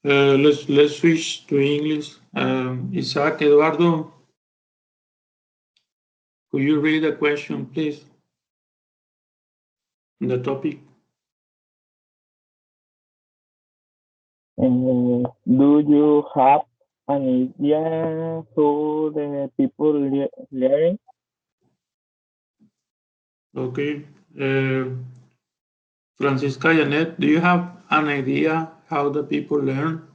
Let's switch to English. Isaac, Eduardo, could you read the question, please? The topic. Do you have an idea how the people learn? Okay. Francisca Janet, do you have an idea how the people learn?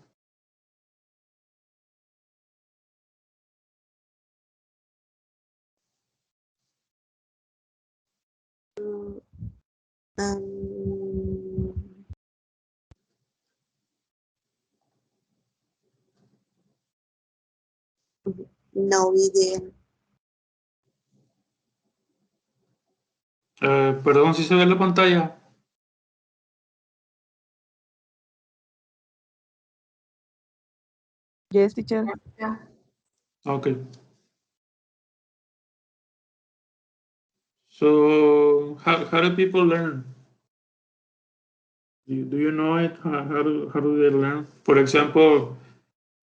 Um, no idea. Perdón, si se ve la pantalla. Yes, teacher. Okay. So, how do people learn? Do you know it? How do they learn? For example,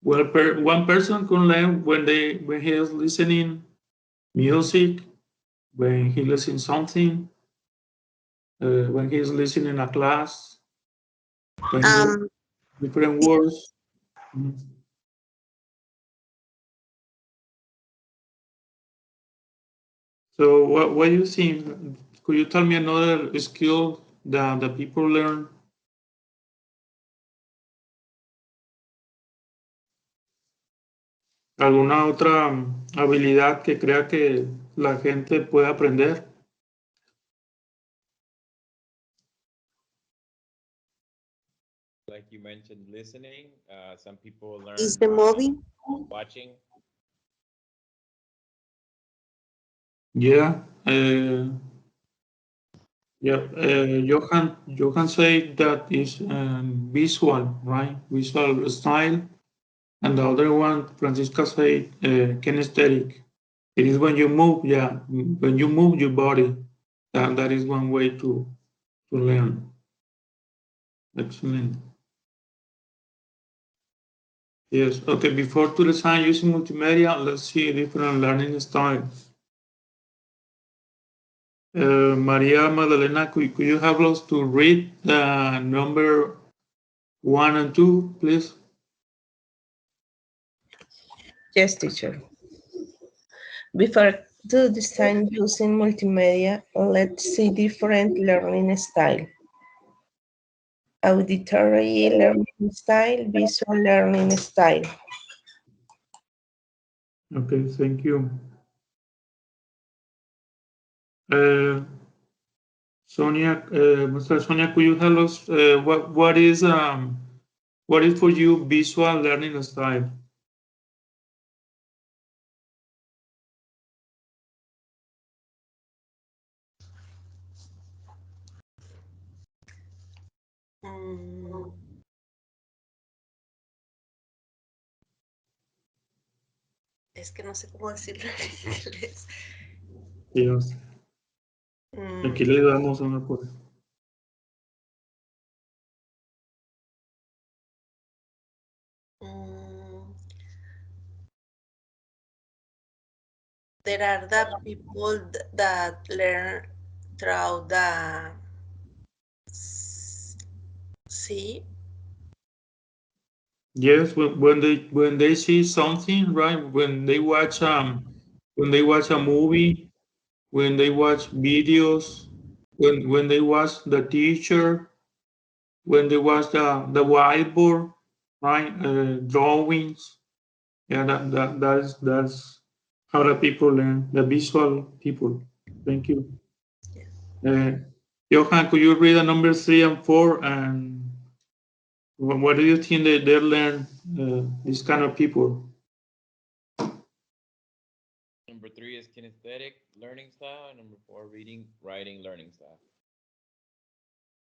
one person can learn when he is listening music, when he listens something, when he is listening a class, when he different words. Mhm. So what do you think? Could you tell me another skill that the people learn? ¿Alguna otra habilidad que crea que la gente puede aprender? Like you mentioned, listening. Some people learn Is the movie? watching. Yeah. Yeah. Johan said that is visual, right? Visual style. And the other one, Francisca said kinesthetic. It is when you move, yeah, when you move your body. That is one way to learn. Excellent. Yes. Okay. Before to design using multimedia, let's see different learning styles. Maria Magdalena, could you have us to read the number 1 and 2, please? Yes, teacher. Before to design using multimedia, let's see different learning style. Auditory learning style, visual learning style. Okay, thank you. Sonia, Mr. Sonia, could you tell us what is for you visual learning style? Mm, es que no sé cómo decirlo en inglés. Yes. Aquí le damos una cosa. There are the people that learn through the see. Yes, when they see something, right? When they watch a movie, when they watch videos, when they watch the teacher, when they watch the whiteboard, right? Drawings. Yeah, that's how the people learn, the visual people. Thank you. Johan, could you read the number 3 and 4, and what do you think they learn, these kind of people? Number 3 is kinesthetic learning style. And number 4, reading, writing, learning style.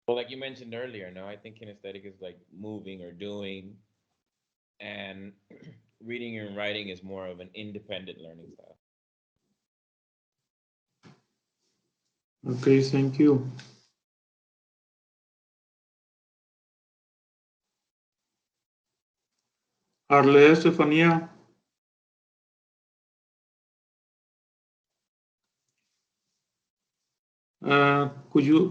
Well, like you mentioned earlier, no, I think kinesthetic is like moving or doing, and reading and writing is more of an independent learning style. Okay, thank you. Arle, Estefanía. Could you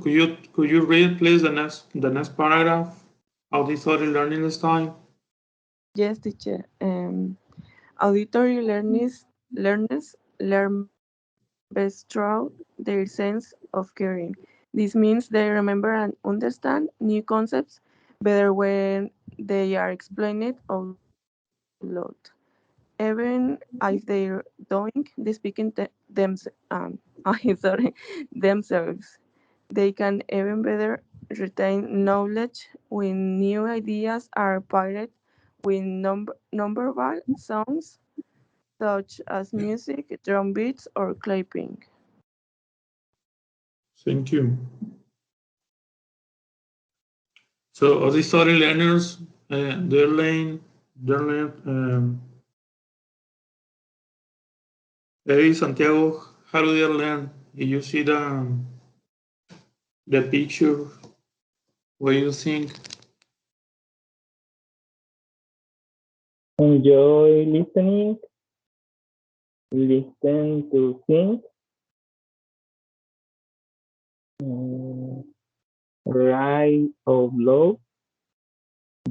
read please the next paragraph? Auditory learning style. Yes, teacher. Auditory learners learn best through their sense of hearing. This means they remember and understand new concepts better when they are explained out loud. Even if they're doing the speaking themselves, they can even better retain knowledge when new ideas are paired with nonverbal sounds such as music, drum beats, or clapping. Thank you. So auditory learners, they learn. Hey Santiago, how do they learn? If you see the picture, what do you think? Enjoy listening, listen to things, write out loud,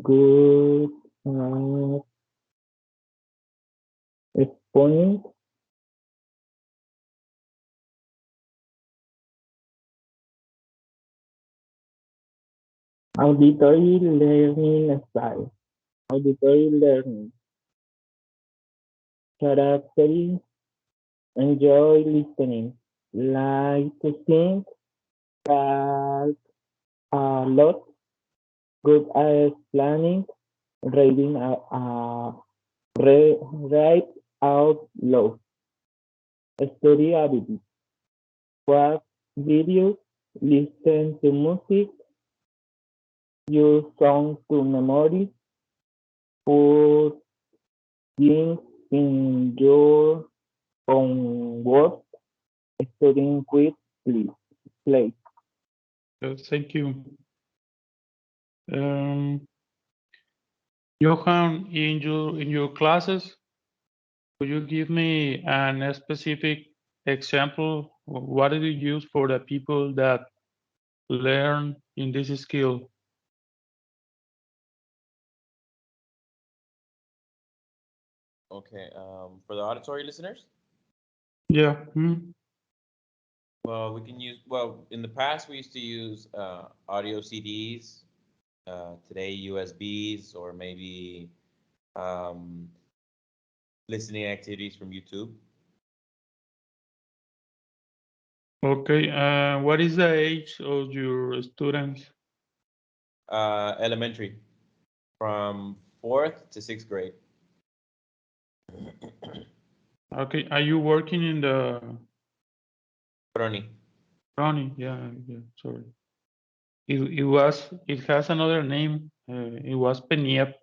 good exponent, auditory learning style, auditory learning, characteristics, enjoy listening, like to think, talk a lot, good at planning, reading write out loud, study ability, watch videos, listen to music, use songs to memory, put things in your own words, studying quickly, play. Thank you. Johan, in your classes, could you give me a specific example? What do you use for the people that learn in this skill? Okay, for the auditory listeners, Yeah. well, we can use, well, in the past, we used to use audio CDs, today USBs, or maybe um, listening activities from YouTube. Okay. What is the age of your students? Elementary, from 4th to 6th grade. Okay. Are you working in the Brony. Ronnie? Yeah. Sorry. It has another name. It was PENIEP,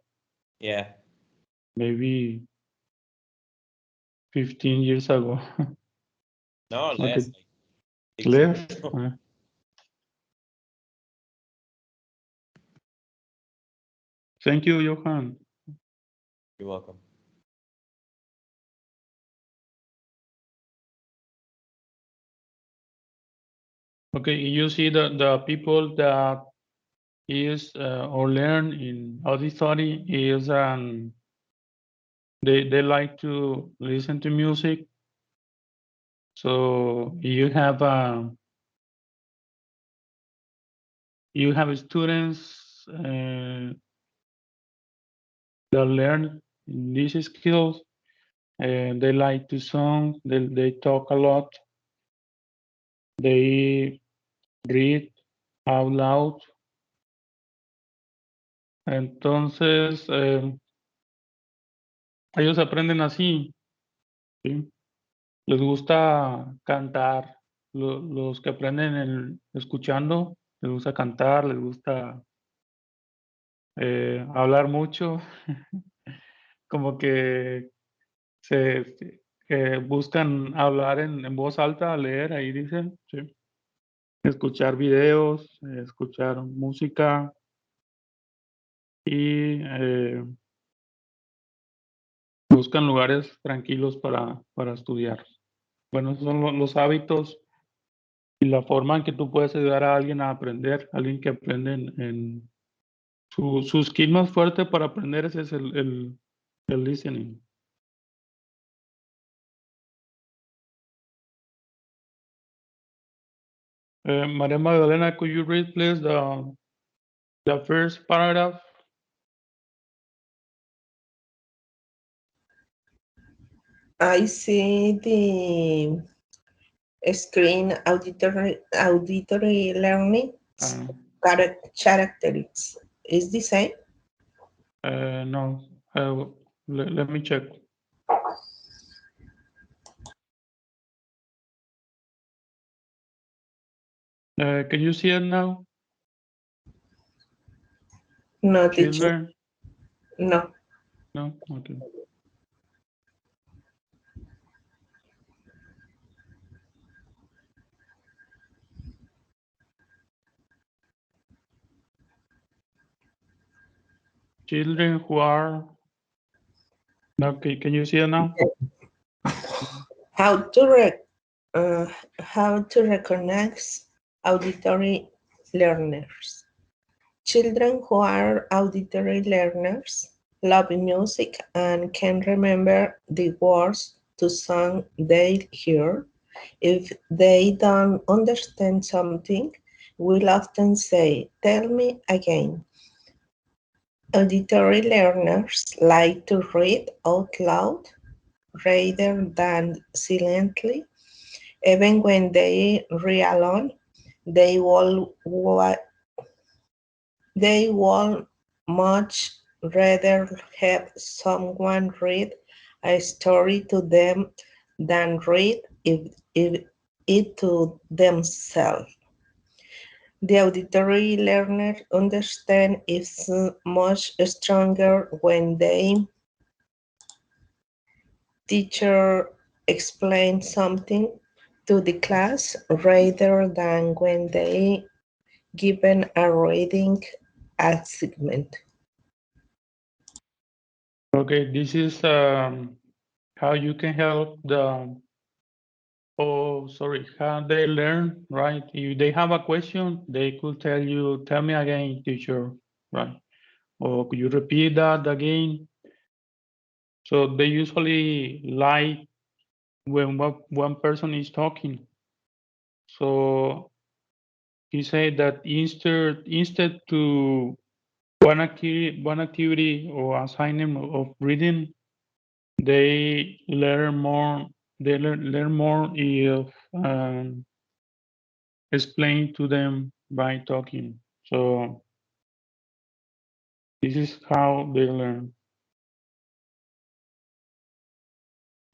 Yeah. maybe 15 years ago. No, Okay. less, like 16 Less. years ago. Thank you, Johan. You're welcome. Okay, you see the people that is or learn in auditory is they like to listen to music. So you have students that learn these skills, and they like to sing. They talk a lot. They read out loud. Entonces, ellos aprenden así, ¿sí? Les gusta cantar. Los que aprenden escuchando, les gusta cantar, les gusta hablar mucho, como que buscan hablar en voz alta, leer, ahí dicen, ¿sí? Escuchar videos, escuchar música y Buscan lugares tranquilos para estudiar. Bueno, esos son los hábitos y la forma en que tú puedes ayudar a alguien a aprender, alguien que aprende en su skill más fuerte para aprender ese es el listening. Maria Magdalena, could you read please the first paragraph? I see the screen auditory learning characteristics. Is the same? No, let me check. Can you see it now? No, teacher. Children? No. No? Okay. Children who are... Okay, can you see it now? How to recognize auditory learners. Children who are auditory learners love music and can remember the words to song they hear. If they don't understand something, will often say, "Tell me again." Auditory learners like to read out loud rather than silently. Even when they read alone, they will much rather have someone read a story to them than read it to themselves. The auditory learner understand is much stronger when the teacher explains something to the class rather than when they given a reading assignment. Okay, this is how you can help how they learn, right? If they have a question, they could tell you, "Tell me again, teacher," right? Or could you repeat that again? So they usually like when one person is talking. So he said that instead to one activity or assignment of reading, they learn more. They learn more if explain to them by talking. So this is how they learn.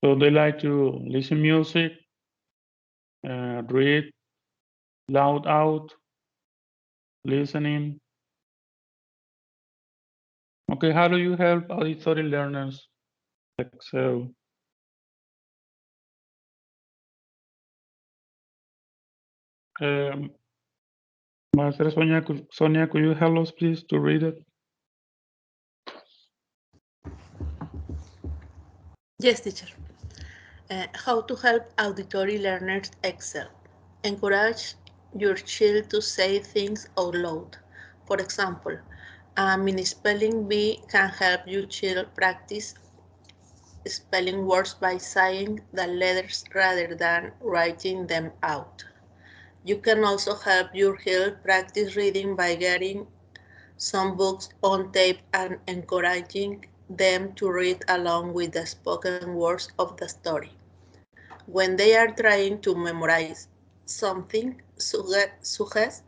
So they like to listen music, read loud out, listening. Okay, how do you help auditory learners excel? Master Sonia, could you help us please to read it? Yes, teacher. How to help auditory learners excel. Encourage your child to say things out loud. For example, a mini spelling bee can help your child practice spelling words by saying the letters rather than writing them out. You can also help your child practice reading by getting some books on tape and encouraging them to read along with the spoken words of the story. When they are trying to memorize something, suggest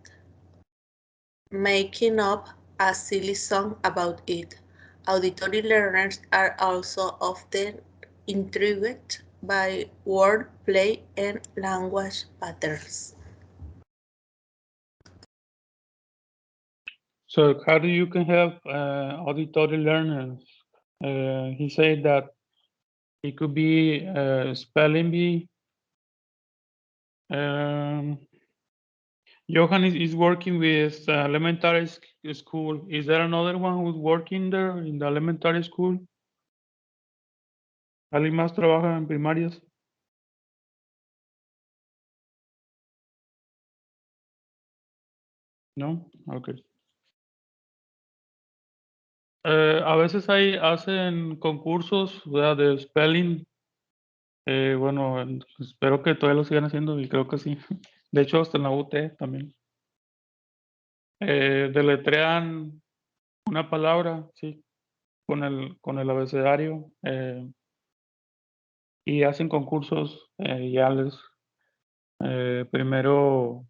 making up a silly song about it. Auditory learners are also often intrigued by word play and language patterns. So how do you can help auditory learners? He said that it could be spelling bee. Johan is working with elementary school. Is there another one who's working there in the elementary school? ¿Alguien más trabaja en primarias? ¿No? Ok. A veces hacen concursos, ¿verdad? De spelling. Bueno, espero que todavía lo sigan haciendo y creo que sí. De hecho, hasta en la UT también. Deletrean una palabra, sí, con el abecedario. Y hacen concursos, ya les primero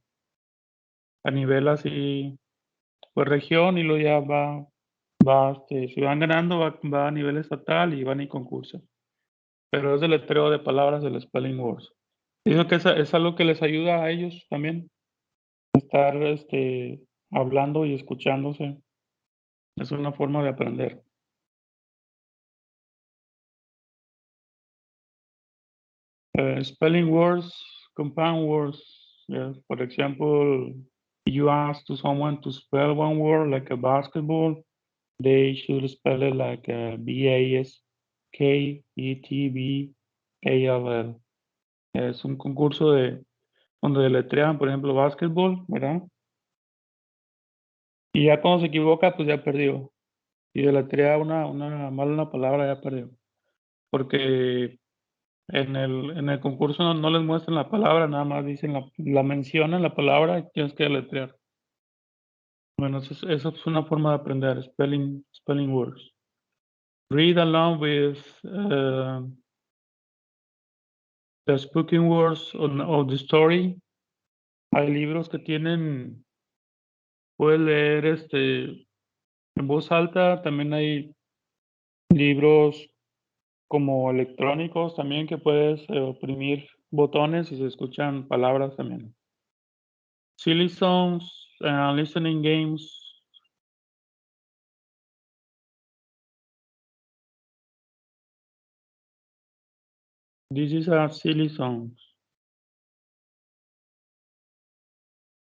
a nivel así, pues región, y luego ya si van ganando, va a nivel estatal y van y concursan. Pero es deletreo de palabras del Spelling Wars. Digo que es algo que les ayuda a ellos también, estar hablando y escuchándose. Es una forma de aprender. Spelling words, compound words. Yes. For example, you ask to someone to spell one word like a basketball, they should spell it like Basketball. Es un concurso donde deletrean, por ejemplo, basketball, ¿verdad? Y ya cuando se equivoca, pues ya perdió. Y deletrea una palabra, ya perdió. Porque en el concurso no les muestran la palabra, nada más dicen la mencionan la palabra y tienes que deletrear. Bueno, eso es una forma de aprender, spelling words. Read along with the spoken words of the story. Hay libros que puedes leer en voz alta, también hay libros como electrónicos también que puedes oprimir botones y se escuchan palabras también. Silly songs, listening games. This is a silly song.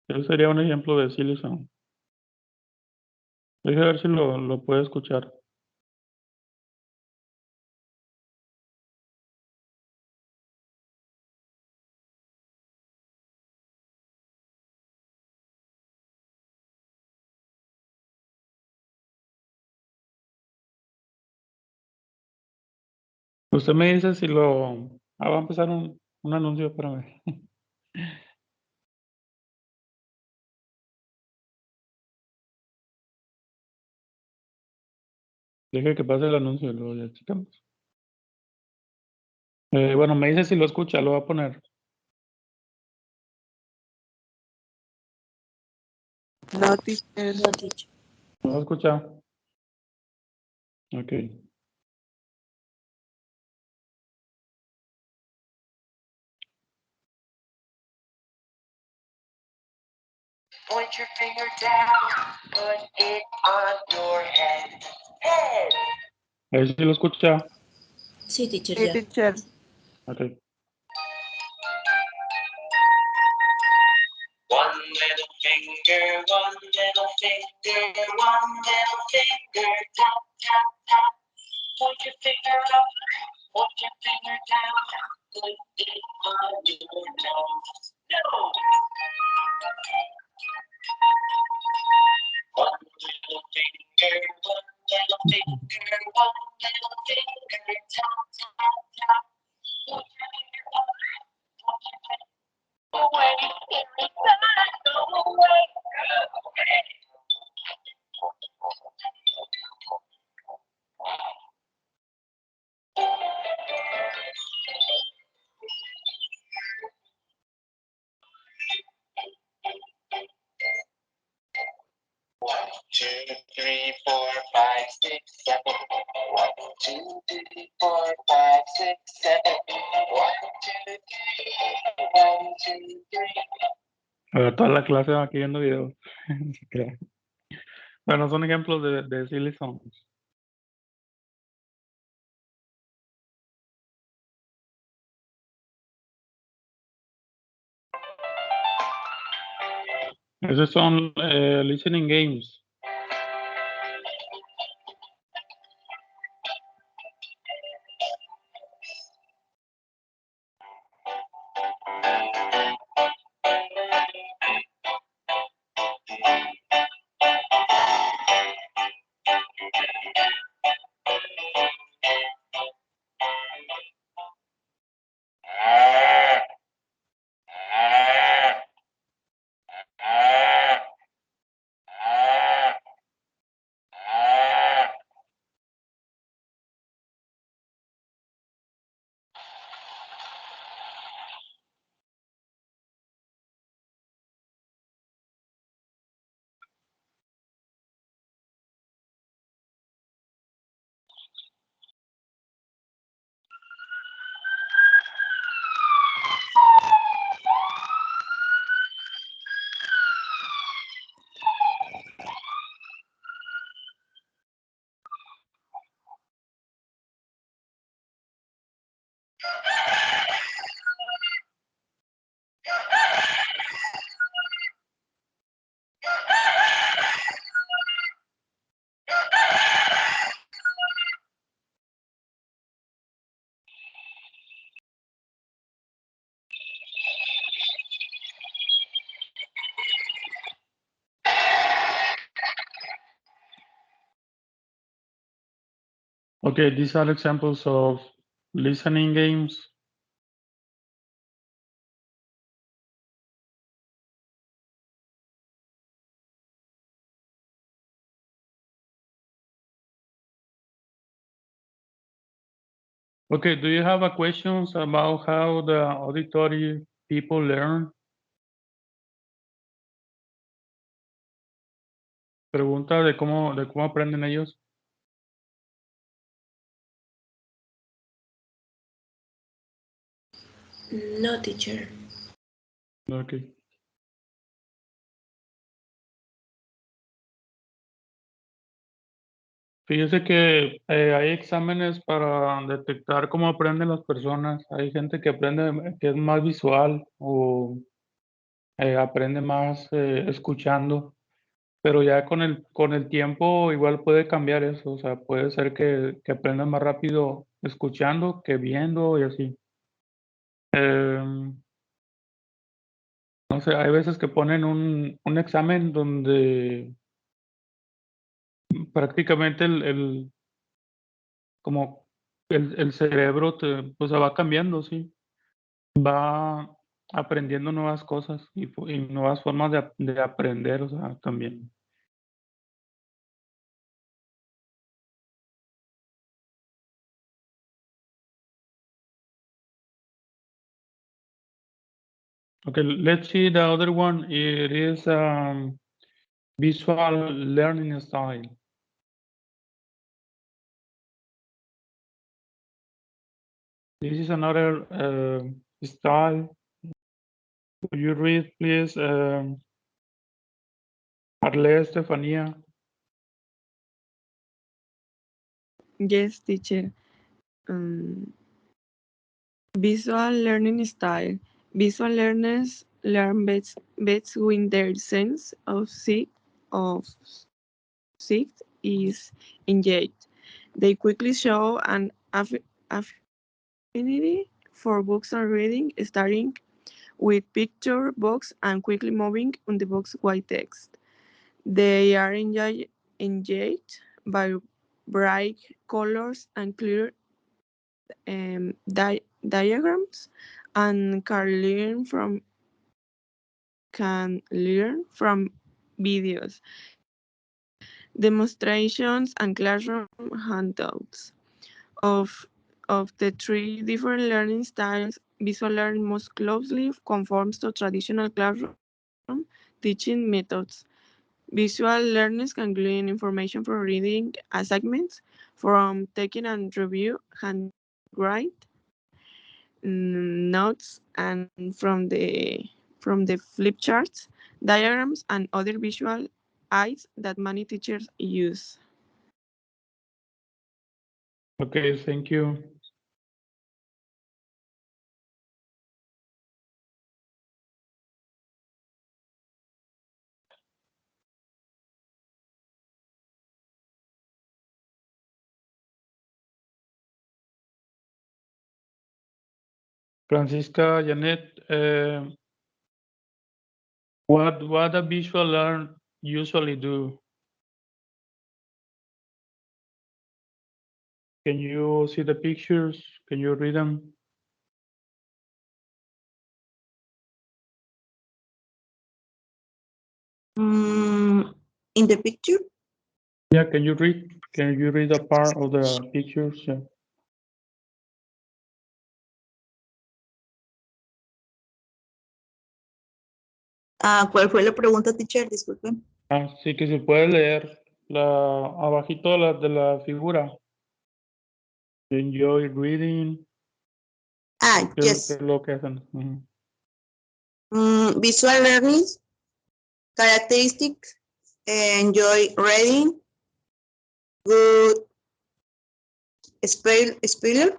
Ese sería un ejemplo de silly song. Deja ver si lo puede escuchar. Usted me dice si va a empezar un anuncio para mí. Deje que pase el anuncio y luego ya checamos. Bueno, me dice si lo escucha, lo va a poner. No, teacher. No, teacher. ¿No lo escucha? Ok. Point your finger down, put it on your head. Head. Ahí sí lo escucha. Sí, teacher, Sí, ya. teacher. Ok. One little finger, one little finger, one little finger, tap, tap, tap. Point your finger up, point your finger down, put it on your nose. Nose. One little finger, one little finger, one little finger, tap, tap, tap. Point your finger up, point your finger away, inside, go away, go away. One, two, three, four, five, six, seven. One, two, three, four, five, six, seven. One, two, three. One, two, three. Toda la clase va aquí viendo videos. No se crea. Bueno, son ejemplos de silly songs. Esos son listening games. Okay, these are examples of listening games. Okay, do you have a questions about how the auditory people learn? Pregunta de cómo aprenden ellos. No, teacher. Okay. Fíjese que hay exámenes para detectar cómo aprenden las personas. Hay gente que aprende, que es más visual o aprende más escuchando, pero ya con el tiempo igual puede cambiar eso. O sea, puede ser que aprendan más rápido escuchando que viendo y así. No sé, hay veces que ponen un examen donde prácticamente como el cerebro pues se va cambiando, sí. Va aprendiendo nuevas cosas y nuevas formas de aprender, o sea, también. Okay, let's see the other one. It is visual learning style. This is another style. Could you read, please, Arle Estefania? Yes, teacher. Visual learning style. Visual learners learn best when their sense of sight is engaged. They quickly show an affinity for books and reading, starting with picture box and quickly moving on the box white text. They are engaged by bright colors and clear diagrams and can learn from videos, demonstrations, and classroom handouts. Of the three different learning styles, visual learning most closely conforms to traditional classroom teaching methods. Visual learners can glean information from reading assignments, from taking and review handwrite notes, and from the flip charts, diagrams, and other visual aids that many teachers use. Okay, thank you. Francisca, Janet, what a visual learn usually do? Can you see the pictures? Can you read them? In the picture? Yeah, can you read? Can you read a part of the pictures? Yeah. ¿Cuál fue la pregunta, teacher? Disculpen. Sí, que se puede leer abajito de la figura. Enjoy reading. ¿Qué Yes. es lo que hacen? Visual learning, characteristics, enjoy reading, good speller,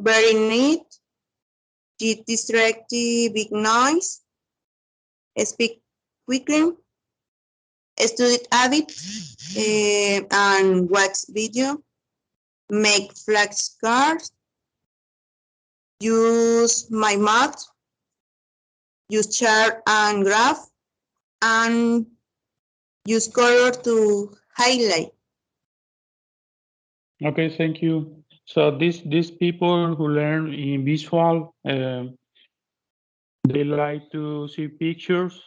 very neat, distractive, big noise, speak quickly, student habits, and watch video, make flashcards, use my math, use chart and graph, and use color to highlight. Okay, thank you. So these people who learn in visual, they like to see pictures,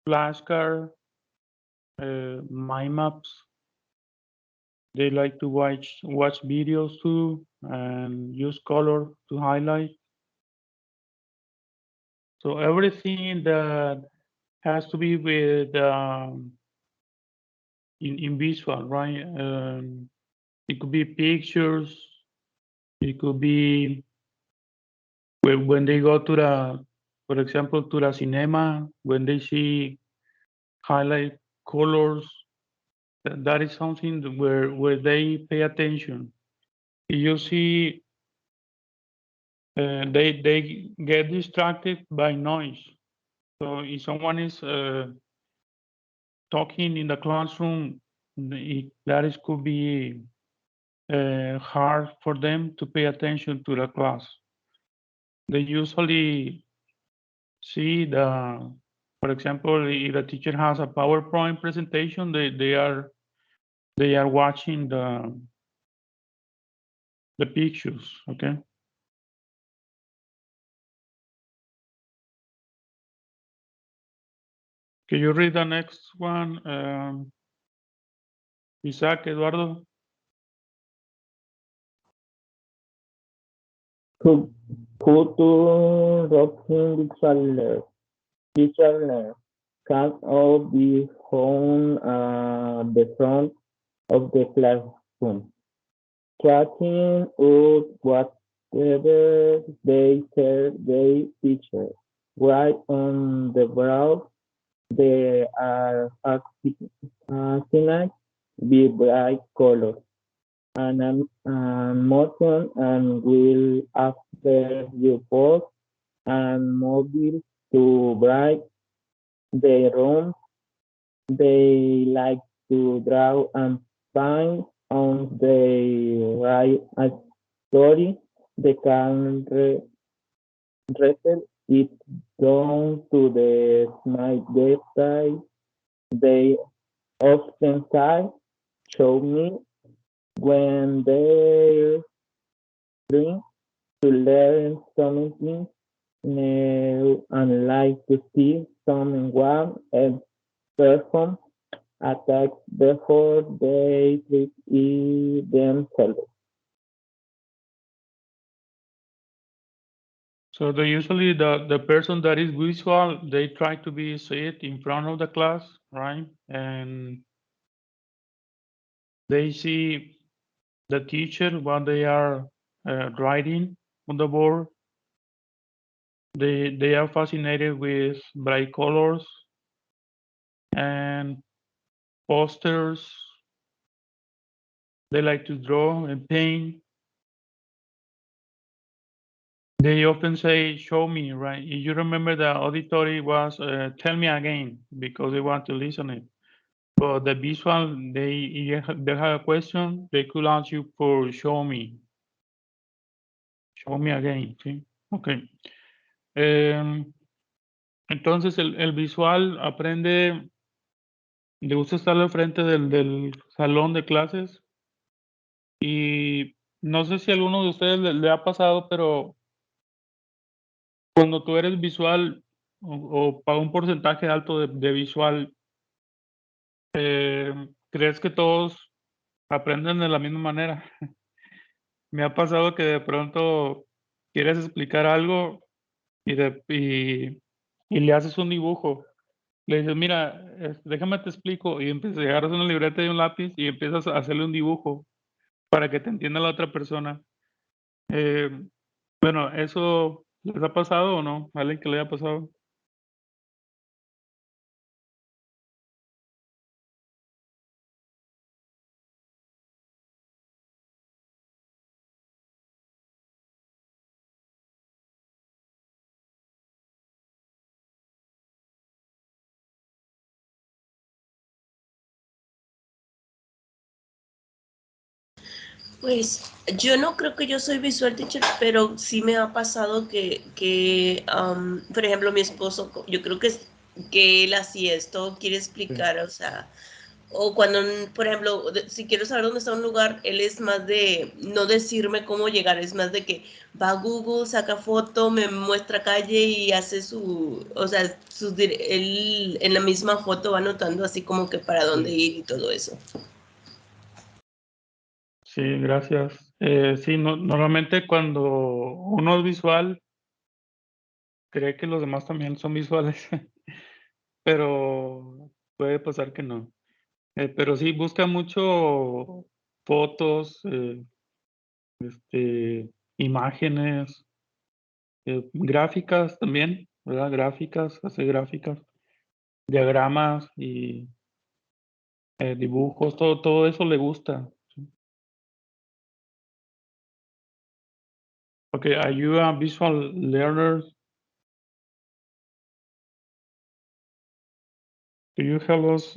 flashcards, mind maps. They like to watch videos too and use color to highlight. So everything that has to be with in visual, right? It could be pictures. It could be when they go to the, for example, to the cinema, when they see highlight colors. That is something where they pay attention. You see, they get distracted by noise. So if someone is talking in the classroom, that is could be hard for them to pay attention to the class. They usually see for example, if the teacher has a PowerPoint presentation, they are watching the pictures. Okay. Can you read the next one, Isaac, Eduardo? Who to rocking visual learn can all be found at the front of the classroom, tracking out whatever they tell their teacher. Right on the brow, they are assigned with bright colors and motion and will after you pause and mobile to bright the room. They like to draw and paint on the right a story. They can wrestle it down to the night website. They often say, show me when they bring to learn something new and like to see someone else perform attacks before they treat it themselves. So they usually the person that is visual, they try to be sit in front of the class, right? And they see the teacher what they are writing on the board. They are fascinated with bright colors and posters. They like to draw and paint. They often say, show me, right? If you remember, the auditory was tell me again, because they want to listen it. But the visual, they have a question, they could ask you for show me. Show me again, ¿sí? Ok. Entonces el visual aprende, le gusta estar al frente del salón de clases. Y no sé si a alguno de ustedes le ha pasado, pero cuando tú eres visual o para un porcentaje alto de visual, ¿crees que todos aprenden de la misma manera? Me ha pasado que de pronto quieres explicar algo y le haces un dibujo. Le dices, mira, déjame te explico, y agarras una libreta y un lápiz y empiezas a hacerle un dibujo para que te entienda la otra persona. Bueno, ¿eso les ha pasado o no? ¿A alguien que le haya pasado? Pues yo no creo que yo soy visual teacher, pero sí me ha pasado por ejemplo, mi esposo, yo creo que él así esto quiere explicar, o sea, O cuando, por ejemplo, si quiero saber dónde está un lugar, él es más de no decirme cómo llegar, es más de que va a Google, saca foto, me muestra calle y hace o sea, él en la misma foto va anotando así como que para dónde ir y todo eso. Sí, gracias. Sí, normalmente cuando uno es visual, cree que los demás también son visuales, pero puede pasar que no. Pero sí, busca mucho fotos, imágenes, gráficas también, ¿verdad? Gráficas, hace gráficas, diagramas y dibujos, todo eso le gusta. Okay, are you a visual learner? Do you help us?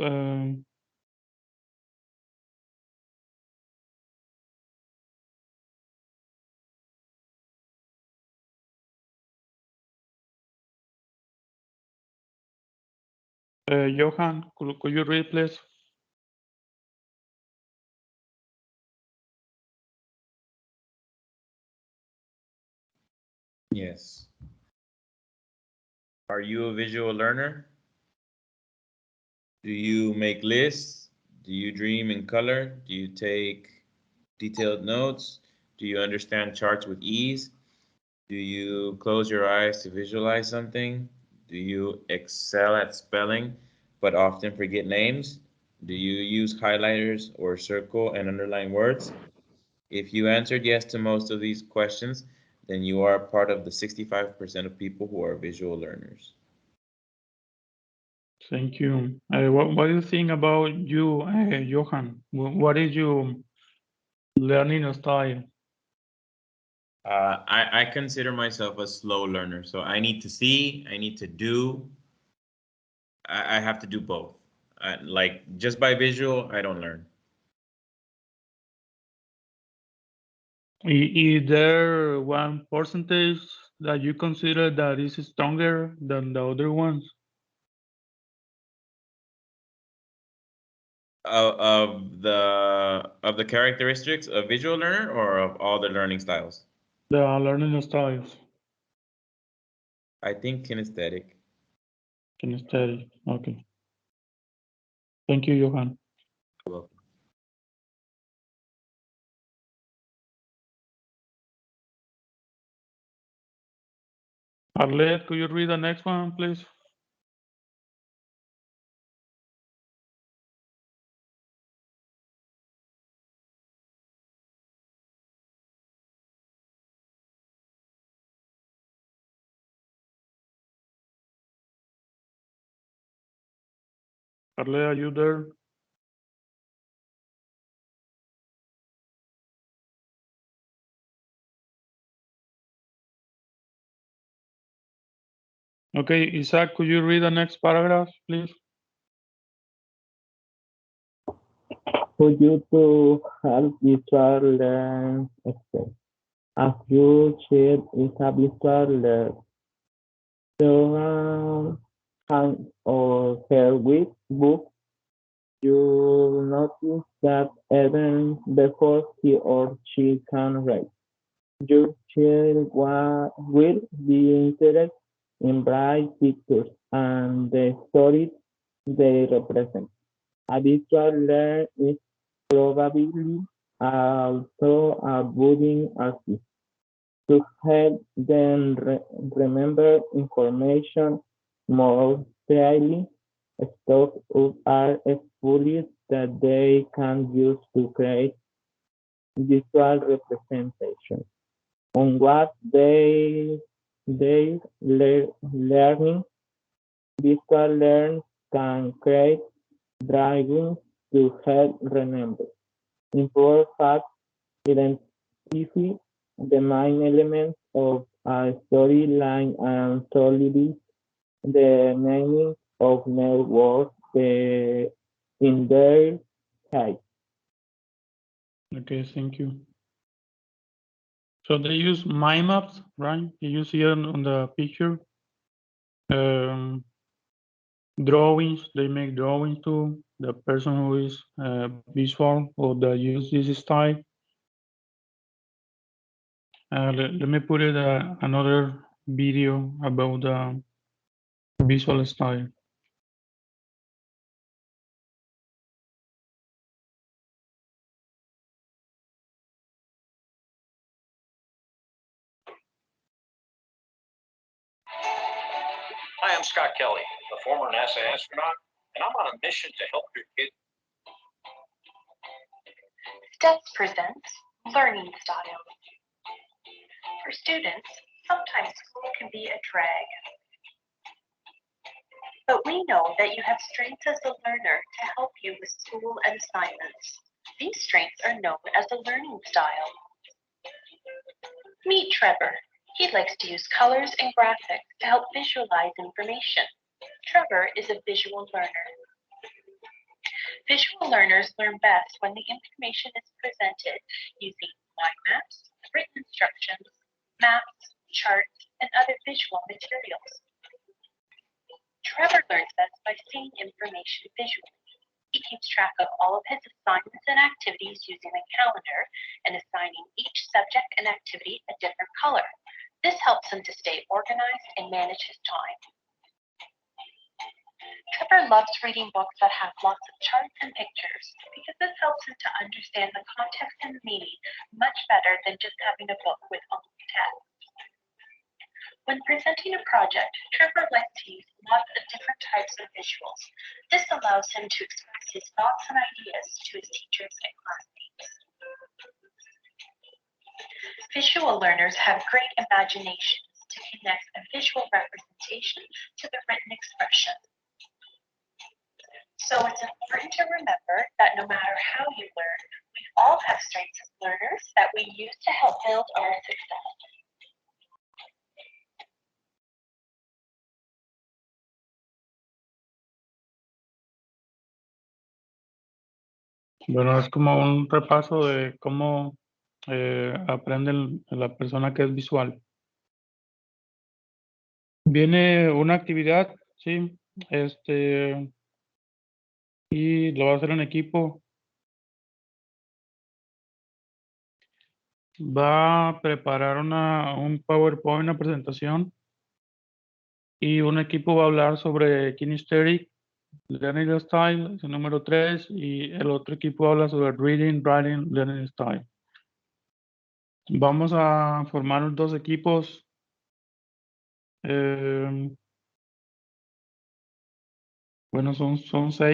Johan, could you read, please? Yes. Are you a visual learner? Do you make lists? Do you dream in color? Do you take detailed notes? Do you understand charts with ease? Do you close your eyes to visualize something? Do you excel at spelling but often forget names? Do you use highlighters or circle and underline words? If you answered yes to most of these questions, then you are part of the 65% of people who are visual learners. Thank you. What do you think about you, Johan? What is your learning style? I consider myself a slow learner, so I need to see, I need to do. I have to do both. Like just by visual, I don't learn. Is there one percentage that you consider that is stronger than the other ones? Of the characteristics of visual learner or of all the learning styles? The learning styles. I think kinesthetic. Kinesthetic. Okay. Thank you, Johan. You're welcome. Arlette, could you read the next one, please? Arlette, are you there? Okay, Isaac, could you read the next paragraph, please? For you to help visual learn Excel. A few child is a visual learner. So hand or her with book, you notice that even before he or she can write, your child will be interested in bright pictures and the stories they represent. A visual learner is probably also a budding artist to help them remember information more clearly. Stock up are exfoliates that they can use to create visual representation on what learning. Visual learners can create drawings to help remember. Improve facts, identify the main elements of a storyline and solidify the meaning of new words in their head. Okay, thank you. So they use mind maps, right? You see on the picture. Drawings, they make drawings too. the person who is visual or that use this style. Let me put it another video about the visual style. Hi, I'm Scott Kelly, a former NASA astronaut, and I'm on a mission to help your kid. STEPS presents Learning Style. For students, sometimes school can be a drag. But we know that you have strengths as a learner to help you with school and assignments. These strengths are known as a learning style. Meet Trevor. He likes to use colors and graphics to help visualize information. Trevor is a visual learner. Visual learners learn best when the information is presented using mind maps, written instructions, maps, charts, and other visual materials. Trevor learns best by seeing information visually. He keeps track of all of his assignments and activities using a calendar and assigning each subject and activity a different color. This helps him to stay organized and manage his time. Trevor loves reading books that have lots of charts and pictures because this helps him to understand the context and meaning much better than just having a book with only text. When presenting a project, Trevor likes to use lots of different types of visuals. This allows him to express his thoughts and ideas to his teachers and classmates. Visual learners have great imaginations to connect a visual representation to the written expression. So it's important to remember that no matter how you learn, we all have strengths as learners that we use to help build our success. Bueno, es como un repaso de cómo aprende la persona que es visual. Viene una actividad, sí, y lo va a hacer en equipo. Va a preparar un PowerPoint, una presentación, y un equipo va a hablar sobre Kinesthetic, Learning Style, es el número 3, y el otro equipo habla sobre Reading, Writing, Learning Style. Vamos a formar dos equipos. Bueno, son 6.